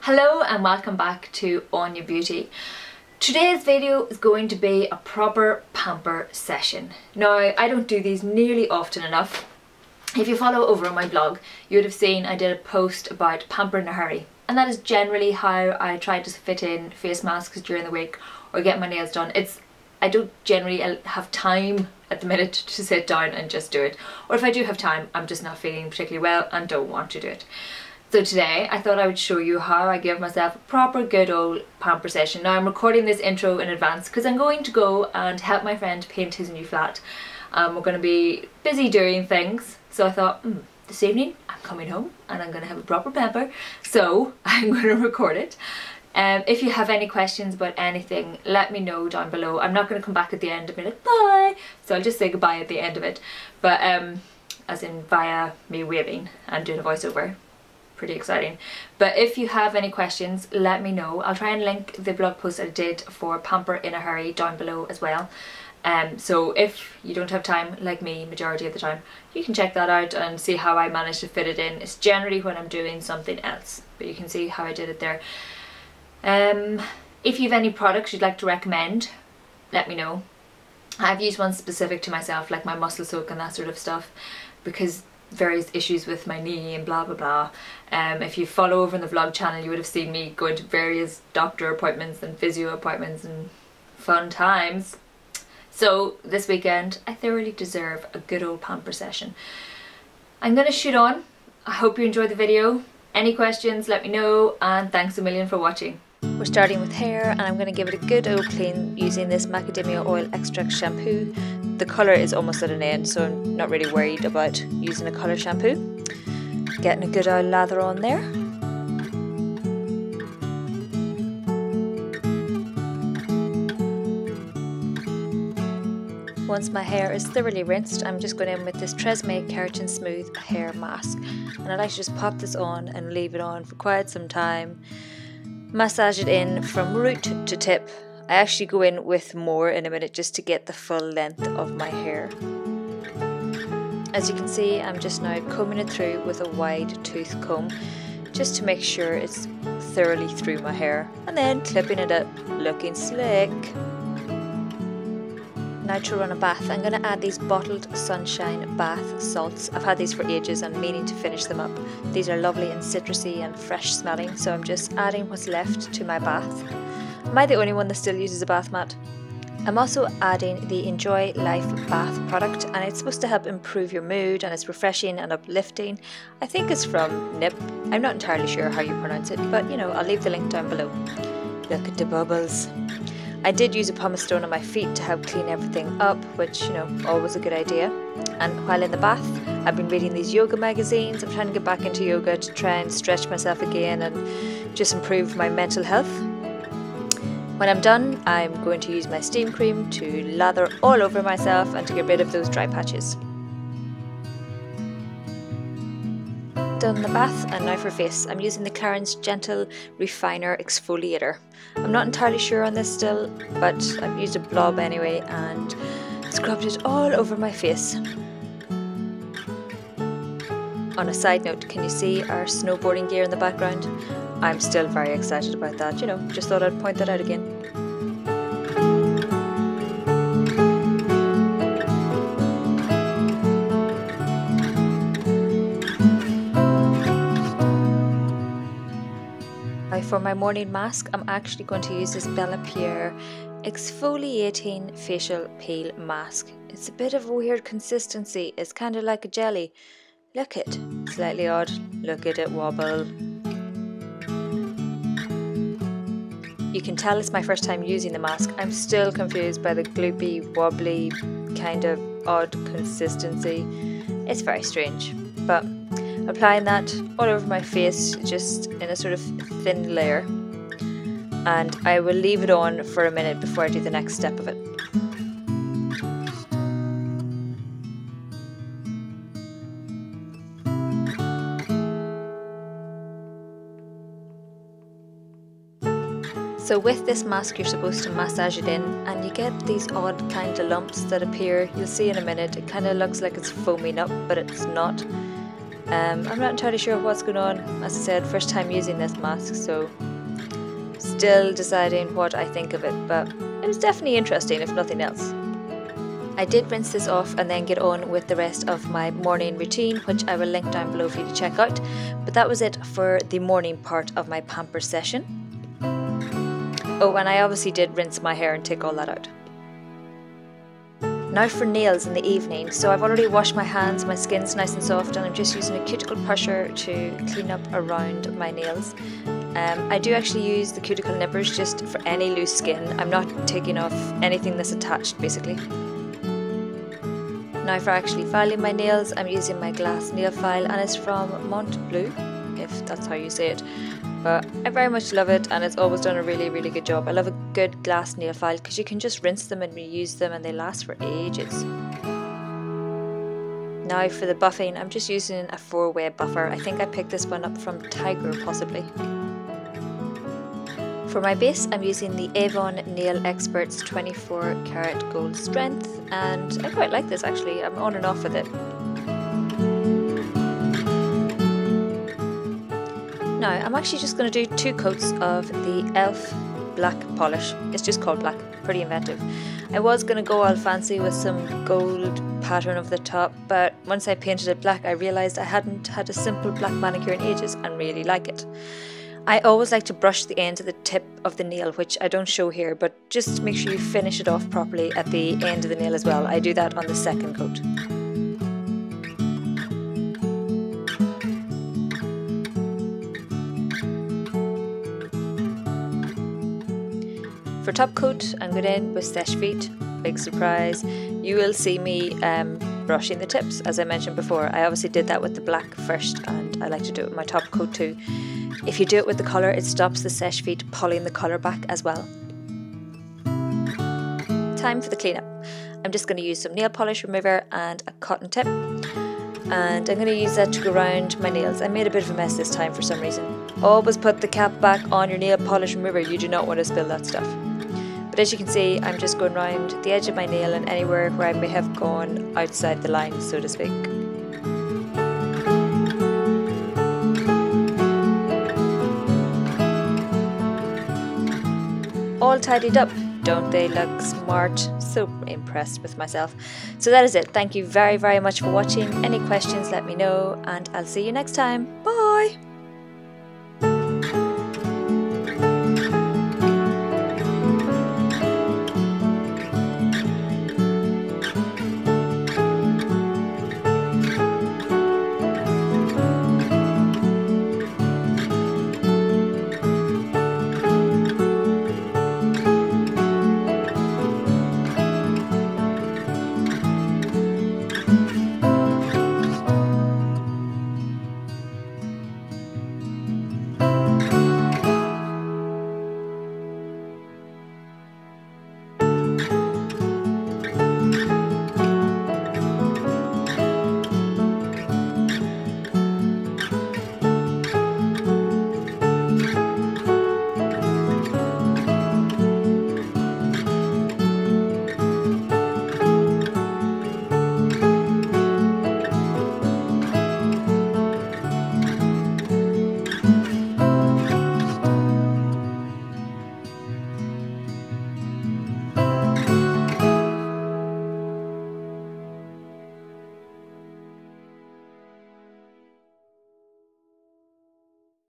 Hello and welcome back to On Your Beauty. Today's video is going to be a proper pamper session. Now, I don't do these nearly often enough. If you follow over on my blog, you would have seen I did a post about pamper in a hurry. And that is generally how I try to fit in face masks during the week or get my nails done. I don't generally have time at the minute to sit down and just do it. Or if I do have time, I'm just not feeling particularly well and don't want to do it. So today I thought I would show you how I give myself a proper good old pamper session. Now I'm recording this intro in advance because I'm going to go and help my friend paint his new flat. We're going to be busy doing things, so I thought this evening I'm coming home and I'm going to have a proper pamper, so I'm going to record it. If you have any questions about anything, let me know down below. I'm not going to come back at the end and be like bye, so I'll just say goodbye at the end of it, but as in via me waving and doing a voiceover. Pretty exciting. But if you have any questions, let me know. I'll try and link the blog post I did for Pamper in a Hurry down below as well. So if you don't have time, like me, majority of the time, you can check that out and see how I managed to fit it in. It's generally when I'm doing something else, but you can see how I did it there. If you have any products you'd like to recommend, let me know. I've used one specific to myself, like my muscle soak and that sort of stuff, because various issues with my knee and blah blah blah. If you follow over in the vlog channel, you would have seen me going to various doctor appointments and physio appointments and fun times. So this weekend I thoroughly deserve a good old pamper session. I'm gonna shoot on. I hope you enjoyed the video. Any questions, let me know, and thanks a million for watching. We're starting with hair, and I'm going to give it a good old clean using this Macadamia oil extract shampoo. The colour is almost at an end, so I'm not really worried about using a colour shampoo. Getting a good old lather on there. Once my hair is thoroughly rinsed, I'm just going in with this Tresemme Keratin Smooth Hair Mask. And I like to just pop this on and leave it on for quite some time. Massage it in from root to tip. I actually go in with more in a minute just to get the full length of my hair. As you can see, I'm just now combing it through with a wide tooth comb just to make sure it's thoroughly through my hair, and then clipping it up, looking slick. Now to run a bath, I'm going to add these bottled Sunshine bath salts. I've had these for ages and meaning to finish them up. These are lovely and citrusy and fresh smelling, so I'm just adding what's left to my bath. Am I the only one that still uses a bath mat? I'm also adding the Enjoy Life bath product, and it's supposed to help improve your mood, and it's refreshing and uplifting. I think it's from Nip. I'm not entirely sure how you pronounce it, but you know, I'll leave the link down below. Look at the bubbles. I did use a pumice stone on my feet to help clean everything up, which, you know, always a good idea. And while in the bath, I've been reading these yoga magazines. I'm trying to get back into yoga to try and stretch myself again and just improve my mental health. When I'm done, I'm going to use my steam cream to lather all over myself and to get rid of those dry patches. Done the bath, and now for face. I'm using the Clarins Gentle Refiner Exfoliator. I'm not entirely sure on this still, but I've used a blob anyway and scrubbed it all over my face. On a side note, can you see our snowboarding gear in the background? I'm still very excited about that, you know, just thought I'd point that out again. For my morning mask, I'm actually going to use this Bella Pierre Exfoliating Facial Peel Mask. It's a bit of a weird consistency, it's kind of like a jelly. Look it, slightly odd, look at it wobble. You can tell it's my first time using the mask. I'm still confused by the gloopy, wobbly, kind of odd consistency. It's very strange, but applying that all over my face, just in a sort of thin layer, and I will leave it on for a minute before I do the next step of it. So with this mask, you're supposed to massage it in, and you get these odd kind of lumps that appear. You'll see in a minute, it kind of looks like it's foaming up, but it's not. I'm not entirely sure what's going on. As I said, first time using this mask, so still deciding what I think of it, but it was definitely interesting if nothing else. I did rinse this off and then get on with the rest of my morning routine, which I will link down below for you to check out. But that was it for the morning part of my Pamper session. Oh, and I obviously did rinse my hair and take all that out. Now for nails in the evening. So I've already washed my hands, my skin's nice and soft, and I'm just using a cuticle pusher to clean up around my nails. I do actually use the cuticle nippers just for any loose skin. I'm not taking off anything that's attached basically. Now for actually filing my nails, I'm using my glass nail file, and it's from Montbleu, if that's how you say it. But I very much love it, and it's always done a really good job. I love a good glass nail file because you can just rinse them and reuse them and they last for ages. Now for the buffing, I'm just using a 4-way buffer. I think I picked this one up from Tiger possibly. For my base, I'm using the Avon Nail Experts 24 Karat Gold Strength, and I quite like this actually. I'm on and off with it. Now I'm actually just going to do 2 coats of the e.l.f. black polish. It's just called black, pretty inventive. I was going to go all fancy with some gold pattern over the top, but once I painted it black I realised I hadn't had a simple black manicure in ages and really like it. I always like to brush the end of the tip of the nail, which I don't show here, but just make sure you finish it off properly at the end of the nail as well. I do that on the second coat. For top coat, I'm going in with Seche Vite. Big surprise. You will see me brushing the tips, as I mentioned before. I obviously did that with the black first, and I like to do it with my top coat too. If you do it with the colour, it stops the Seche Vite pulling the colour back as well. Time for the cleanup. I'm just going to use some nail polish remover and a cotton tip, and I'm going to use that to go around my nails. I made a bit of a mess this time for some reason. Always put the cap back on your nail polish remover, you do not want to spill that stuff. But as you can see, I'm just going around the edge of my nail and anywhere where I may have gone outside the line, so to speak. All tidied up. Don't they look smart? So impressed with myself. So that is it. Thank you very much for watching. Any questions, let me know, and I'll see you next time. Bye!